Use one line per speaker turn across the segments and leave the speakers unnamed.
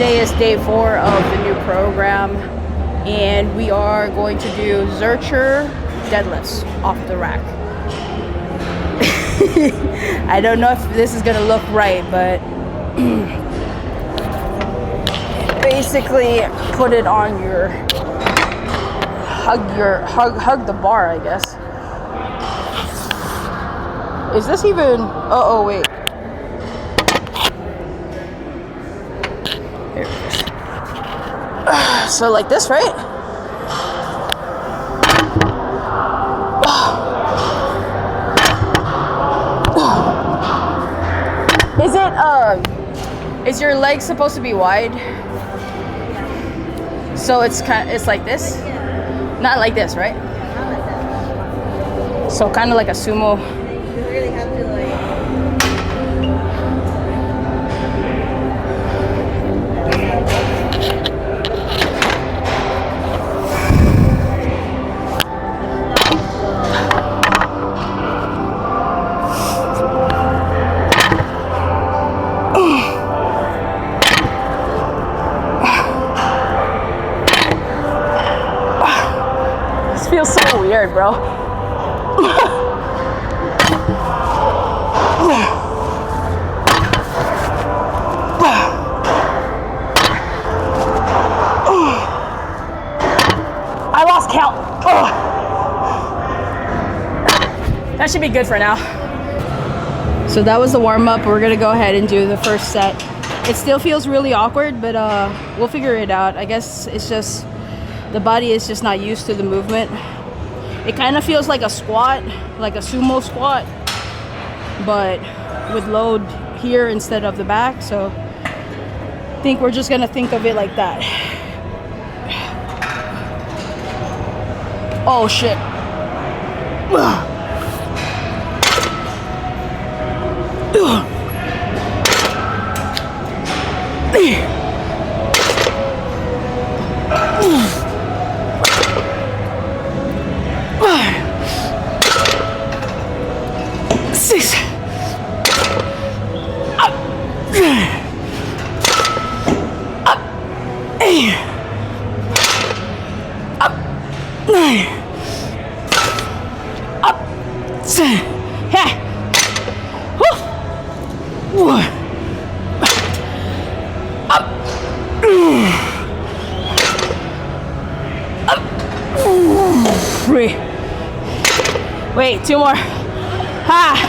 today is day 4 of the new program, and we are going to do Zercher deadlifts off the rack. I don't know if this is gonna look right, but basically put it on your hug the bar, I guess. Is this even, oh wait. There it is. So like this, right? Is your leg supposed to be wide? So it's like this? Not like this, right? So kind of like a sumo.
You really have to like...
This feels so weird, bro. I lost count. That should be good for now. So that was the warm-up. We're gonna go ahead and do the first set. It still feels really awkward, but we'll figure it out. I guess it's just the body is just not used to the movement. It kind of feels like a squat, like a sumo squat, but with load here instead of the back. So I think we're just gonna think of it like that. Oh shit. Six. Up. Up. 8. Up. 9. Up. 10. Hey. Woo. 1. Up. Up. 3. Wait, 2 more. Ha.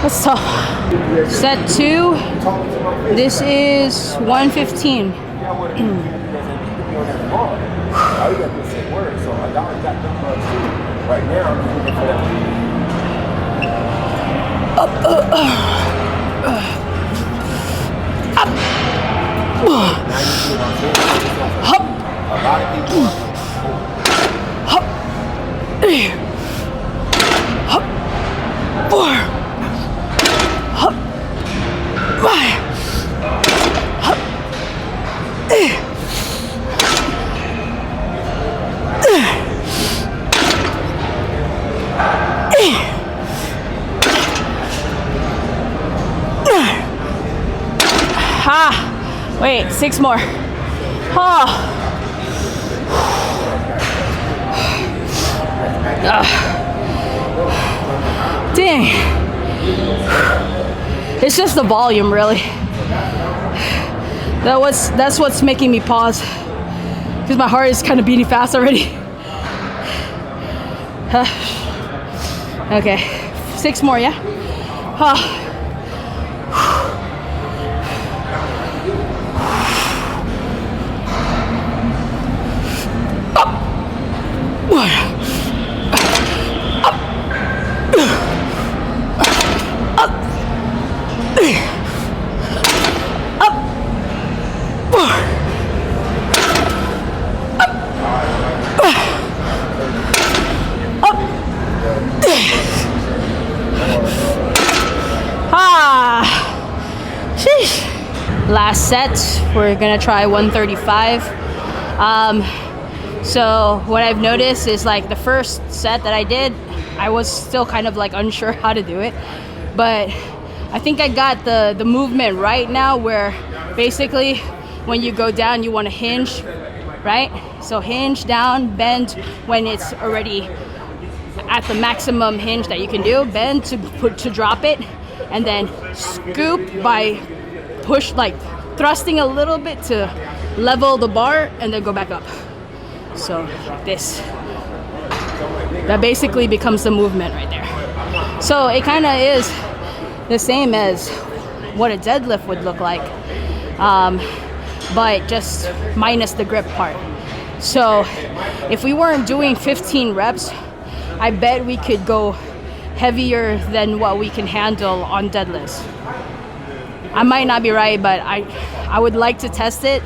That's tough. Set 2. This is 115. Wait, 6 more. Dang. It's just the volume, really. That's what's making me pause, because my heart is kind of beating fast already. Okay, 6 more, yeah? last set. We're gonna try 135. So what I've noticed is like the first set that I did, I was still kind of like unsure how to do it, but I think I got the movement right now, where basically when you go down you want to hinge, right? So hinge down, bend when it's already at the maximum hinge that you can do, bend to drop it, and then scoop by push, like thrusting a little bit to level the bar, and then go back up. So this, that basically becomes the movement right there. So it kind of is the same as what a deadlift would look like, but just minus the grip part. So if we weren't doing 15 reps, I bet we could go heavier than what we can handle on deadlifts. I might not be right, but I would like to test it,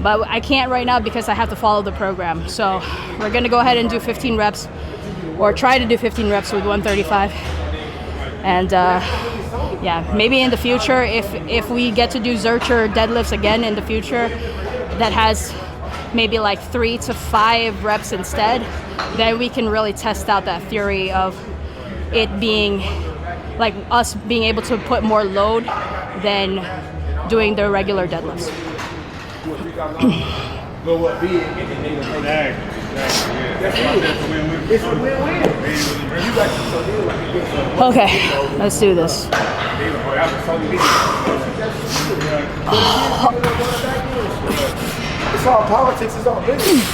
but I can't right now because I have to follow the program. So we're gonna go ahead and do 15 reps, or try to do 15 reps with 135. And yeah, maybe in the future, if we get to do Zercher deadlifts again in the future, that has maybe like 3 to 5 reps instead, then we can really test out that theory of it being like us being able to put more load than doing the regular deadlifts. Okay, let's do this.
It's all politics, it's all business.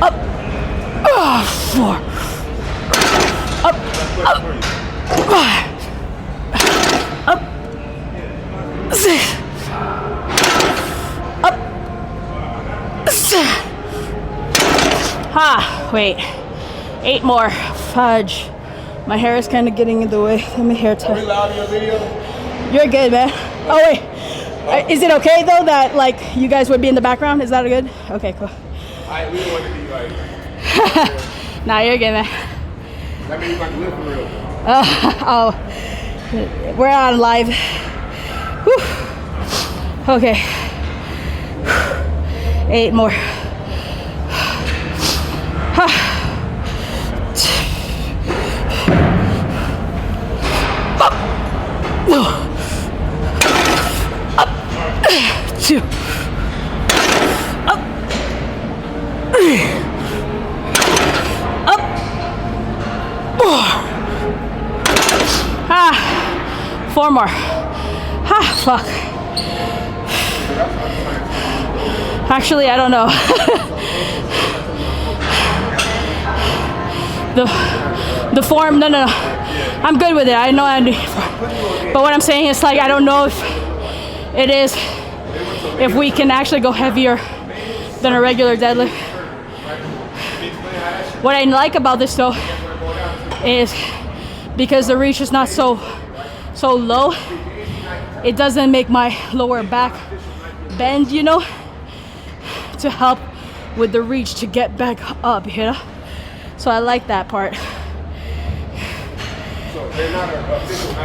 Up. 4. Up. Up. 5. Up. 6. Up. 7. Wait. 8 more. Fudge. My hair is kind of getting in the way. Let me hair tie.
Are we loud in your video?
You're good, man. Oh wait. Is it okay though that like you guys would be in the background? Is that good? Okay, cool.
We don't want to be like.
Nah, you're good, man.
That means you like to live for real.
Oh, we're on live. Whew. Okay. 8 more. Up. 2. Up. 3. Up. 4. 4 more. Fuck. Actually, I don't know. the form, no. I'm good with it. I know I do. But what I'm saying is like, I don't know if we can actually go heavier than a regular deadlift. What I like about this though is because the reach is not so low, it doesn't make my lower back bend, you know, to help with the reach to get back up, you know. So I like that part.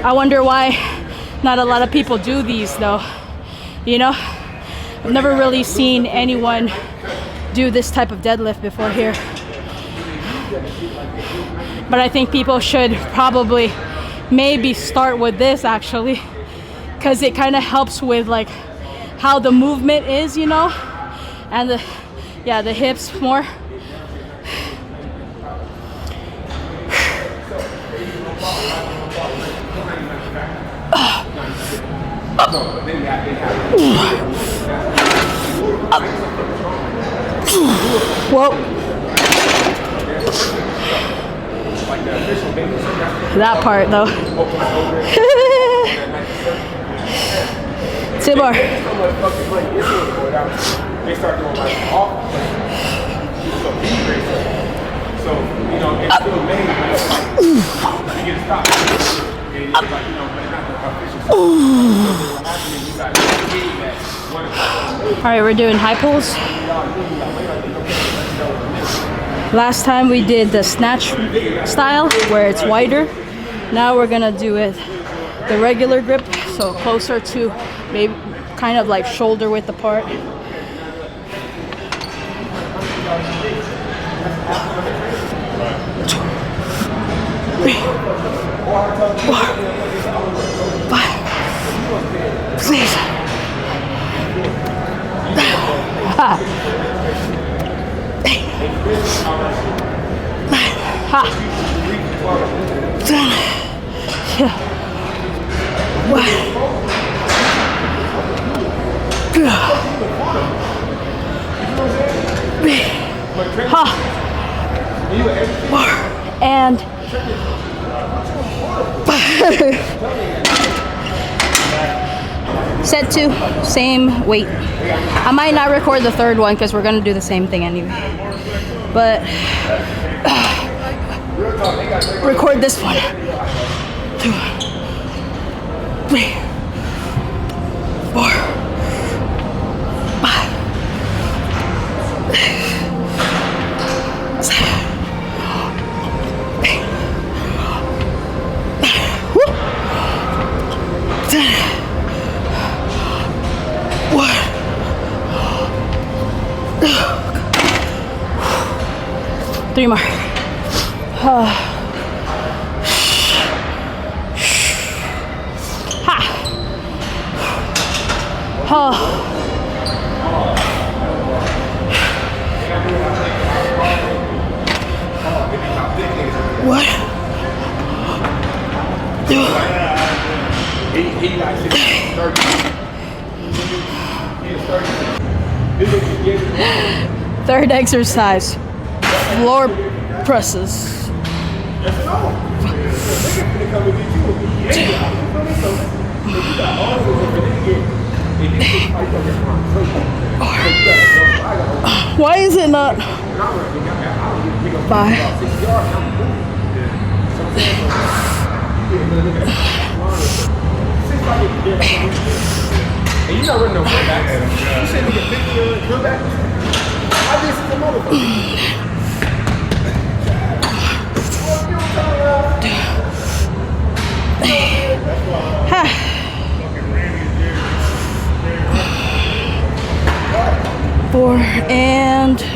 I wonder why not a lot of people do these though, you know. I've never really seen anyone do this type of deadlift before here. But I think people should probably maybe start with this actually, because it kind of helps with like how the movement is, you know, and the hips more. Whoa. That part though. 2 more.
They start doing like off. So, you know, it's still made, but it's like, you get stopped. And it's like, you know, but it's not the official.
All right, we're doing high pulls. Last time we did the snatch style where it's wider. Now we're gonna do it the regular grip, so closer to maybe kind of like shoulder width apart. Three, 4, 5, 6. Ha. 10. Yeah. 1. 2. 3. Ha. 4. And 5. Set 2, same weight. I might not record the third one because we're gonna do the same thing anyway. But record this one. 2, 3, 4, 5, 6, 7, 8, 9, 10. 3 more. Ha. Ha. What? Third exercise. Floor presses. Why is it not? 5.
And you're not running no back. You said nigga 50 good back. I just the motherfucker.
4 and 5.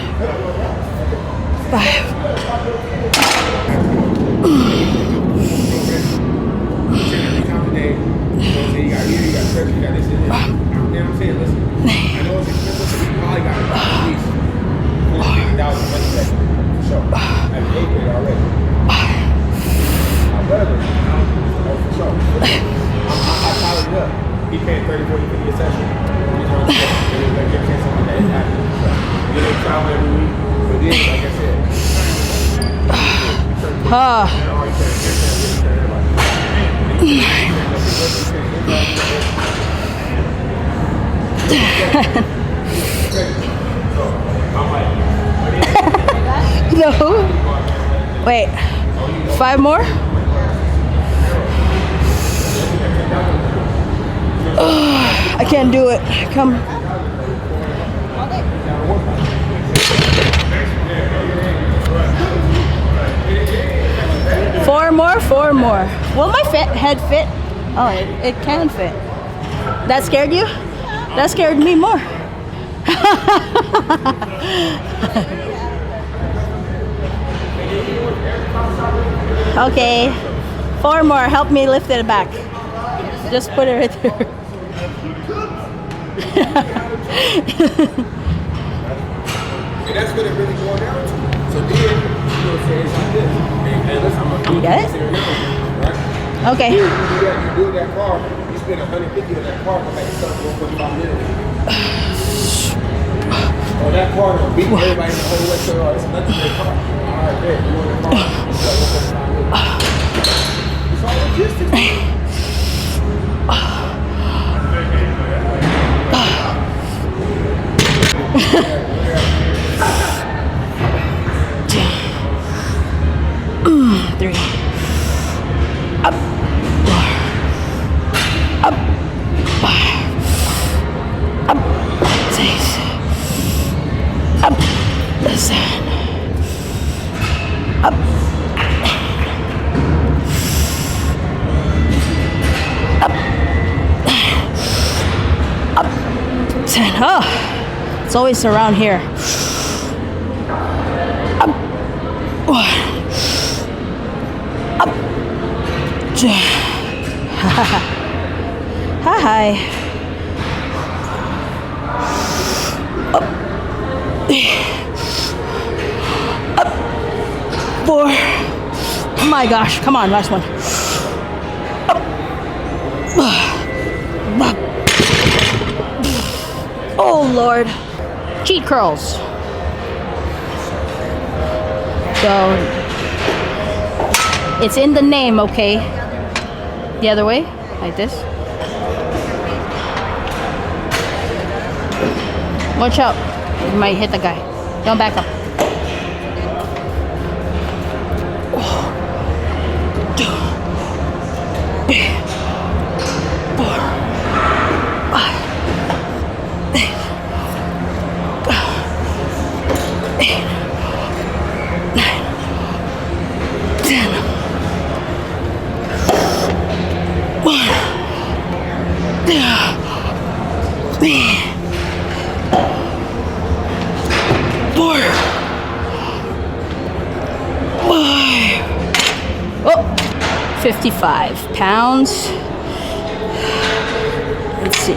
He paid 30, 40, 50 a session. They travel every week. But then, like I said,
No. Wait. 5 more? I can't do it. Come. Four more. Will my head fit? Oh, it can fit. That scared you? That scared me more. Okay. 4 more. Help me lift it back. Just put it right there.
and that's what it really boils down to. So then, you know, say it's like this. And listen, I'm
You get it?
Right?
Okay.
Here, you build that car, you spend 150 on that car, but like yourself 1.5 minutes. Oh, that car will beat everybody in the whole West Coast. Oh, it's nothing to that car. All right, there, you want the car. It's all logistics.
Three. Up. 4. Up. 5. Up. 6. Up. 7. Up. Up. Up. 10. Oh, it's always around here. Up. Up. Hi. Up. Up. 4. Oh my gosh, come on, last one. Up. Up. Oh Lord. Cheat curls. So it's in the name, okay? The other way, like this. Watch out, you might hit the guy. Don't back up. 55 pounds. Let's see.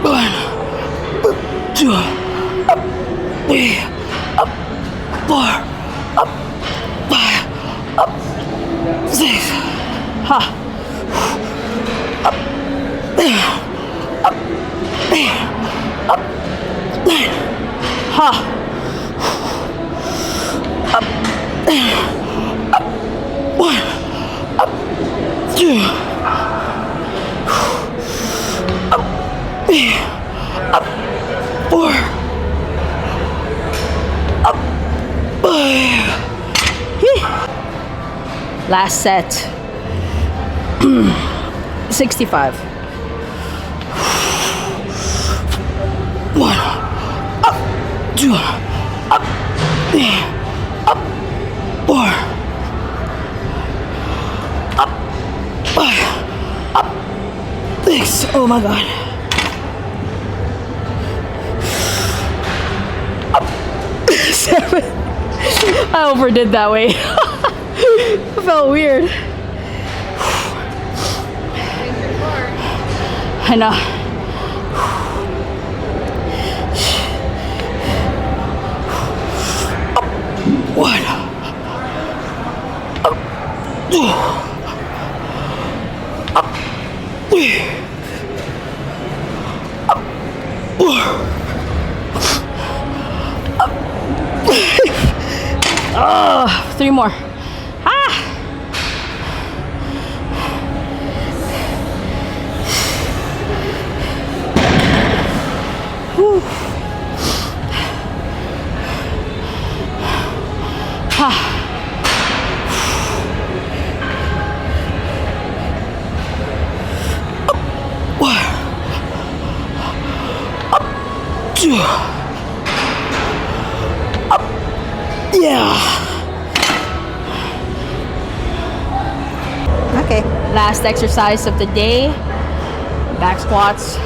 1, 2, up, 3, up, 4, up, 5, up, 6. Ha. Up, up, up, 9. Ha. Up, up, 1, up, 2, up, 4, up, 5. Last set. 65. 1, up, 2, up, 3, up, 4, up, 5, up, 6. Oh my god. Up, 7. I overdid that way. It felt weird. I know. Up, 1. Up, 2. Up, 3. Up, 4. Up. 3 more. Whew. Up, 1. Up, 2. Up. Yeah. Okay. Last exercise of the day. Back squats.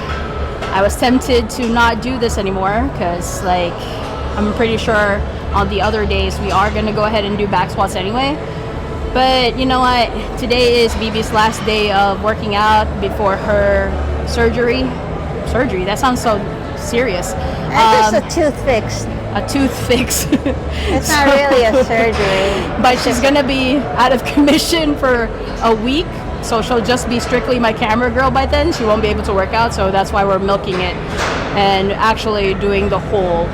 I was tempted to not do this anymore because, like, I'm pretty sure on the other days we are going to go ahead and do back squats anyway. But you know what? Today is BB's last day of working out before her surgery. Surgery? That sounds so serious.
Just a tooth fix.
A tooth fix.
It's not really a surgery.
But she's going to be out of commission for a week. So she'll just be strictly my camera girl by then. She won't be able to work out, so that's why we're milking it and actually doing the whole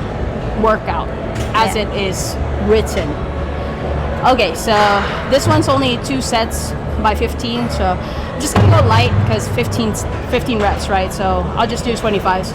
workout as it is written. Okay, so this one's only 2 sets by 15, so I'm just gonna go light because 15 reps, right? So I'll just do 25s.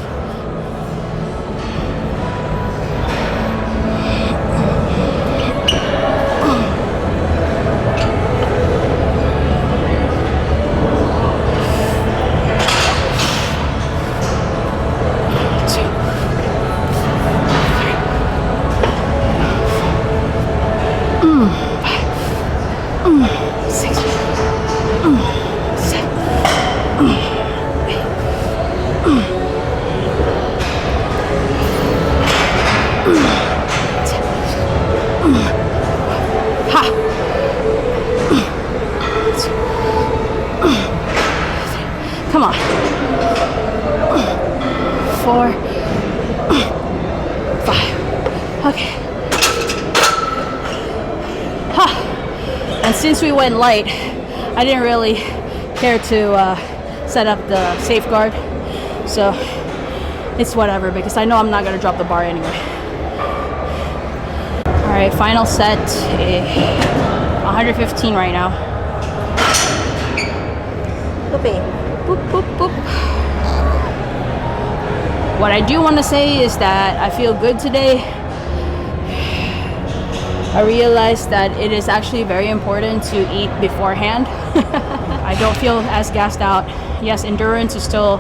4, 5. Okay. And since we went light, I didn't really care to set up the safeguard, so it's whatever because I know I'm not gonna drop the bar anyway. All right, final set, 115 right now.
Poopy.
Boop, boop, boop. What I do want to say is that I feel good today. I realized that it is actually very important to eat beforehand. I don't feel as gassed out. Yes, endurance is still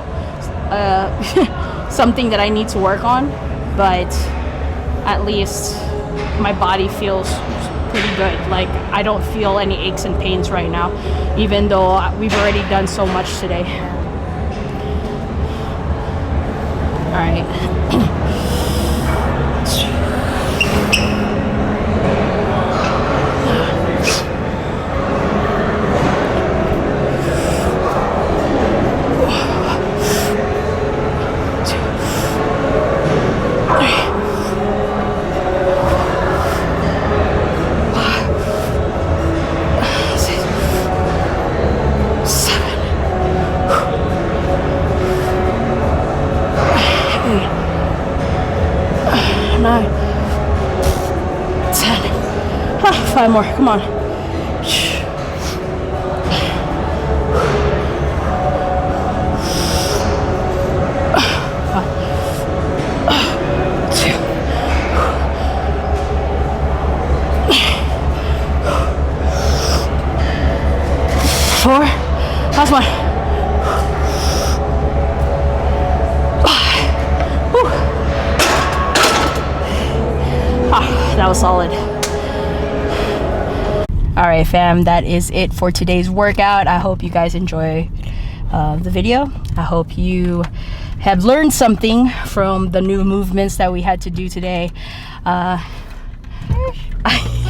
something that I need to work on, but at least my body feels pretty good. Like I don't feel any aches and pains right now, even though we've already done so much today. All right. 9, 10. 5 more. Come on. 4. Last one. That was solid. All right, fam, that is it for today's workout. I hope you guys enjoy the video. I hope you have learned something from the new movements that we had to do today.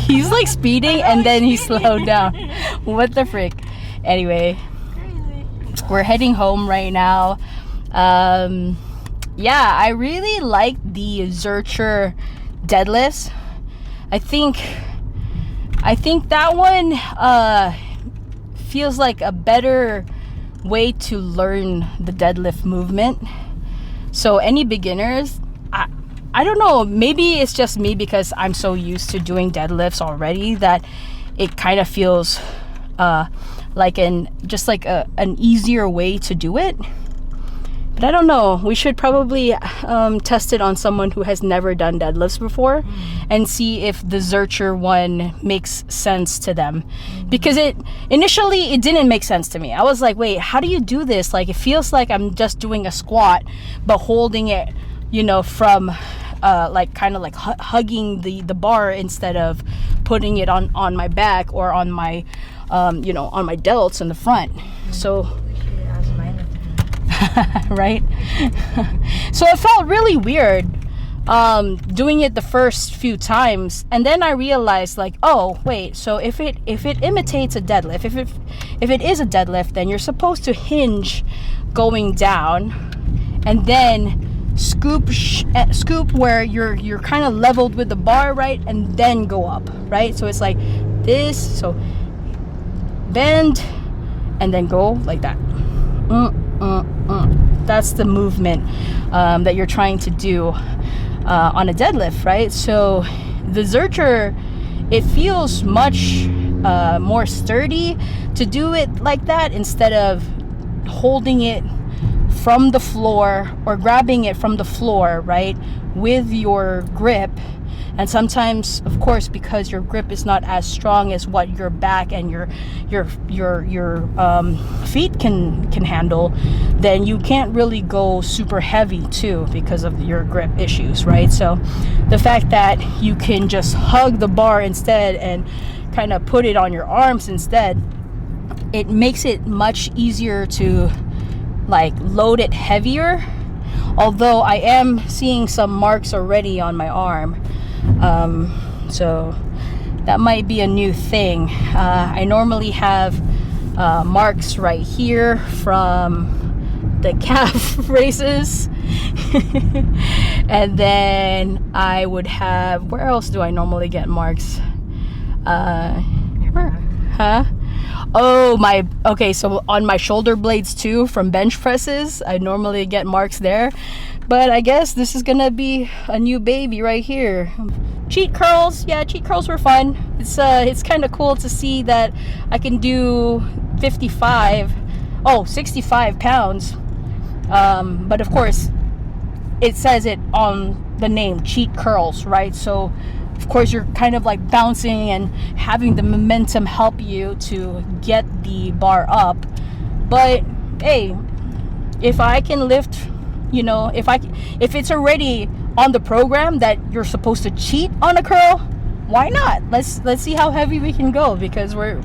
He's like speeding and then he slowed down. What the frick? Anyway, we're heading home right now. Yeah, I really like the Zercher deadlifts. I think that one feels like a better way to learn the deadlift movement. So any beginners, I don't know, maybe it's just me because I'm so used to doing deadlifts already that it kind of feels like an easier way to do it. But I don't know, we should probably test it on someone who has never done deadlifts before and see if the Zercher one makes sense to them. Because initially it didn't make sense to me. I was like, wait, how do you do this? Like, it feels like I'm just doing a squat but holding it, you know, from like kind of like hugging the bar instead of putting it on my back or on my you know, on my delts in the front. So right? So it felt really weird doing it the first few times, and then I realized, like, oh wait, so if it imitates a deadlift, if it is a deadlift, then you're supposed to hinge going down and then scoop where you're kind of leveled with the bar, right, and then go up, right? So it's like this, so bend and then go like that. That's the movement that you're trying to do on a deadlift, right? So the Zercher, it feels much more sturdy to do it like that instead of holding it from the floor or grabbing it from the floor, right, with your grip. And sometimes, of course, because your grip is not as strong as what your back and your feet can handle, then you can't really go super heavy too because of your grip issues, right? So the fact that you can just hug the bar instead and kind of put it on your arms instead, it makes it much easier to like load it heavier. Although I am seeing some marks already on my arm. So that might be a new thing. I normally have marks right here from the calf races And then I would have, where else do I normally get marks? Huh? Oh, okay, so on my shoulder blades too from bench presses, I normally get marks there. But I guess this is gonna be a new baby right here. Cheat curls, yeah, cheat curls were fun. It's kind of cool to see that I can do 65 pounds. But of course, it says it on the name, cheat curls, right? So of course you're kind of like bouncing and having the momentum help you to get the bar up. But hey, if I can lift, you know, if it's already on the program that you're supposed to cheat on a curl, why not? Let's see how heavy we can go, because we're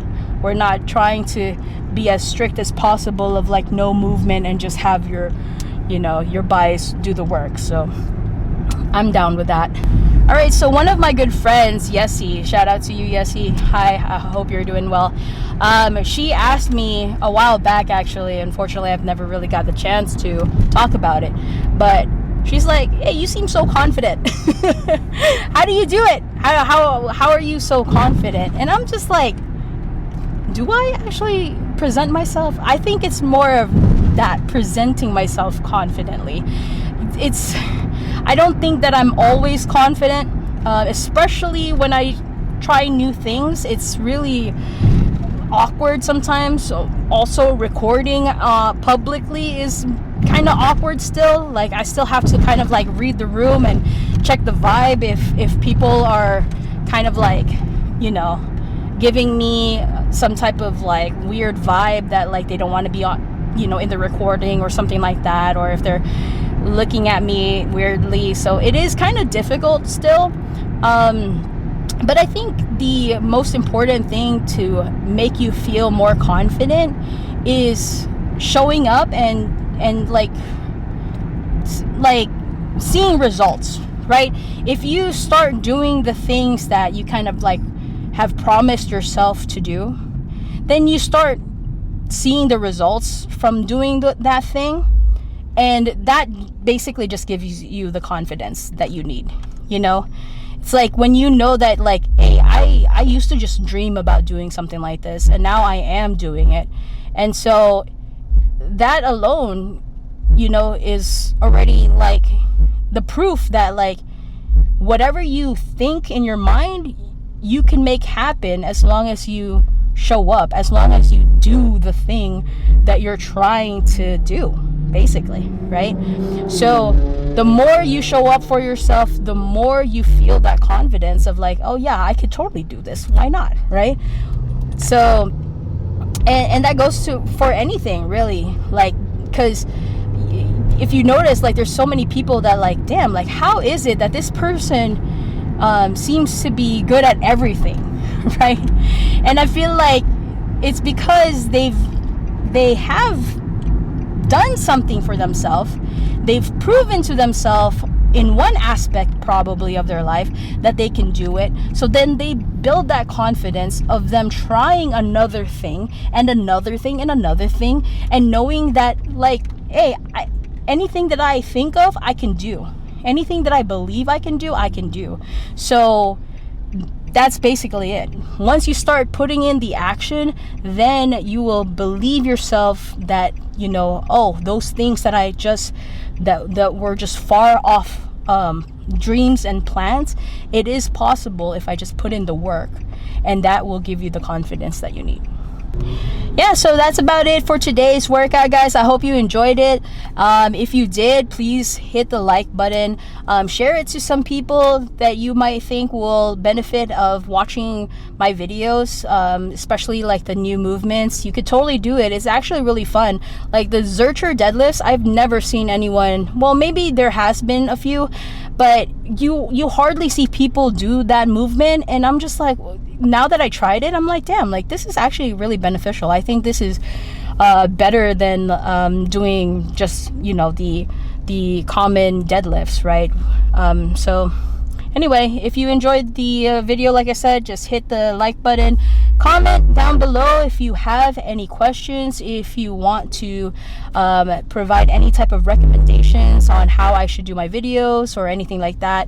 not trying to be as strict as possible of like no movement and just have your, you know, your biceps do the work. So I'm down with that. All right, so one of my good friends, Yessie, shout out to you, Yessie. Hi, I hope you're doing well. She asked me a while back, actually. Unfortunately, I've never really got the chance to talk about it. But she's like, hey, you seem so confident. How do you do it? How are you so confident? And I'm just like, do I actually present myself? I think it's more of that, presenting myself confidently. I don't think that I'm always confident, especially when I try new things. It's really awkward sometimes. So also recording publicly is kind of awkward still. Like I still have to kind of like read the room and check the vibe if people are kind of like, you know, giving me some type of like weird vibe that like they don't want to be on, you know, in the recording or something like that, or if they're looking at me weirdly. So it is kind of difficult still, but I think the most important thing to make you feel more confident is showing up and like seeing results, right? If you start doing the things that you kind of like have promised yourself to do, then you start seeing the results from doing that thing. And that basically just gives you the confidence that you need, you know? It's like when you know that like, hey, I used to just dream about doing something like this, and now I am doing it. And so that alone, you know, is already like the proof that like whatever you think in your mind, you can make happen as long as you show up, as long as you do the thing that you're trying to do, basically, right? So the more you show up for yourself, the more you feel that confidence of like, oh yeah, I could totally do this, why not, right? So and that goes to for anything really, like, because if you notice, like, there's so many people that like, damn, like, how is it that this person seems to be good at everything, right? And I feel like it's because they have done something for themselves. They've proven to themselves in one aspect probably of their life that they can do it. So then they build that confidence of them trying another thing and another thing and another thing, and knowing that like, hey, anything that I think of, I can do. Anything that I believe I can do, I can do. So that's basically it. Once you start putting in the action, then you will believe yourself that, you know, oh, those things that I just that were just far off dreams and plans, it is possible if I just put in the work, and that will give you the confidence that you need. Yeah, so that's about it for today's workout, guys. I hope you enjoyed it. If you did, please hit the like button. Share it to some people that you might think will benefit of watching my videos, especially like the new movements. You could totally do it. It's actually really fun. Like the Zercher deadlifts, I've never seen anyone, well, maybe there has been a few, but you hardly see people do that movement. And I'm just like, now that I tried it, I'm like, damn, like this is actually really beneficial. I think this is better than doing just, you know, the common deadlifts, right? So anyway, if you enjoyed the video, like I said, just hit the like button, comment down below if you have any questions, if you want to provide any type of recommendations on how I should do my videos or anything like that.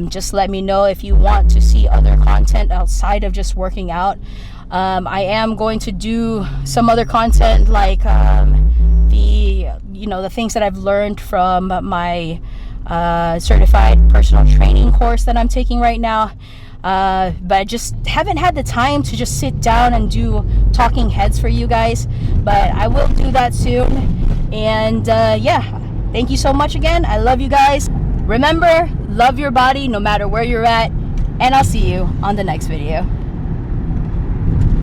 Just let me know if you want to see other content outside of just working out. I am going to do some other content like the things that I've learned from my certified personal training course that I'm taking right now. But I just haven't had the time to just sit down and do talking heads for you guys, but I will do that soon. And yeah, thank you so much again. I love you guys. Remember, love your body no matter where you're at, and I'll see you on the next video.